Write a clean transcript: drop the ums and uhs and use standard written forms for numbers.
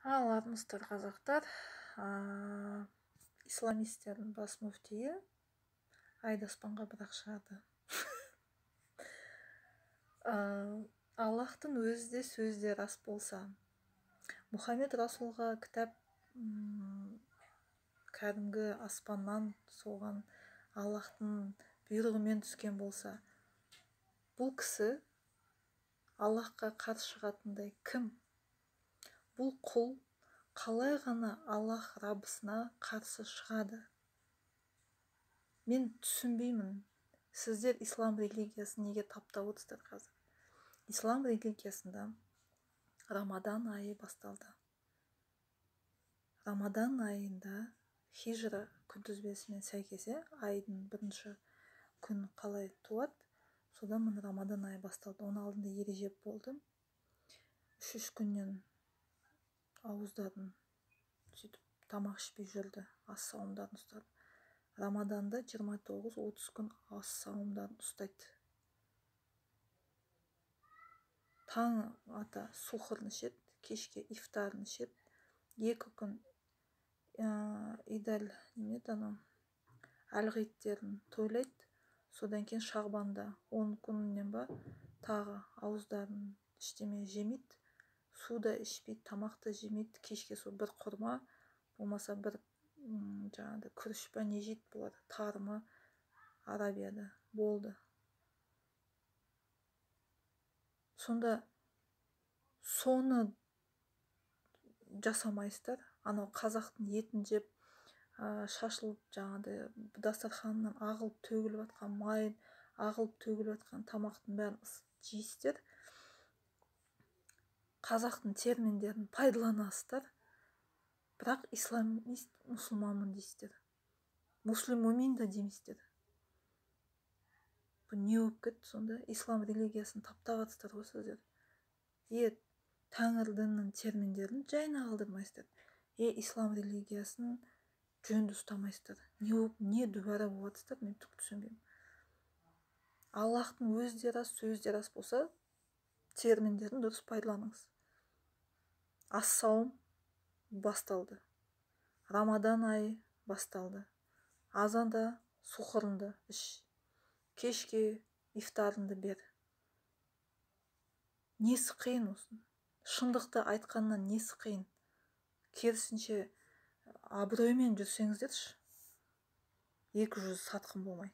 Армысыздар қазақтар. Исламистердің бас мүфтиі Айдаспанға бірақ шығарды. Аллахтың өзі де сөзде рас болса, Мұхаммед Расулға кітап кәдімгі аспаннан соған Аллахтың бұйрығымен түскен болса, бұл кісі Аллахқа қарсы шығатындай кім? Бұл құл қалай ғана Аллах Раббысына қарсы шығады? Мен түсінбеймін. Сіздер ислам религиясын неге таптап отырсыздар қазір? Ислам религиясында Рамадан айы басталды. Рамадан айында хижра күнтізбесімен сәйкесе айдың бірінші күн қалай туады, содан міне Рамадан айы басталды. Оның алдында ереже болды. 3 күннен ауыздарын сөйтіп тамақ ішпей жүрді, ас сауымдарын ұстады. Рамаданда 29-30 күн ас сауымдарын ұстайды. Таң ата сухырын ішеді, кешке ифтарын ішеді, 2 күн идал әлғиттерін тойлайды. Содан кейін шағбанда 10 күннен ба тағы ауыздарын ештеме жемейді, суда ішпейді, тамақты жемейді, кешке сол бір құрма болмаса бір жаңағыдай күріш па не жейді бұлар, тарымы Арабияда болды. Сонда соны жасамайсыздар. Анау қазақтың етін жеп шашылып жаңағыдай дастарханнан ағылып төгіліп жатқан майын, ағылып төгіліп жатқан тамақтың бәрін жейсіздер. Қазақтың терминдерін пайдаланасыздар, бірақ исламист мұсылманмын дейсіздер. Муслим-мумин да демейсіздер. Бұл не болып кетті сонда? Ислам религиясын таптап жатсыздар ғой сіздер. Тәңір дінінің терминдерін жайына қалдырмайсыздар. Ислам религиясын жөнді ұстамайсыздар. Не дүбәрә болып жатсыздар, мен түк түсінбеймін. Аллахтың өзі де рас, сөзі де рас болса, терминдерін дұрыс пайдаланыңыз. Ас-сауым басталды. Рамадан айы басталды. Азанда сухырынды іш. Кешке ифтарыңды бер. Несі қиын осының? Шындықты айтқаннан несі қиын? Керісінше абыроймен жүрсеңіздерші, 200 сатқын болмай.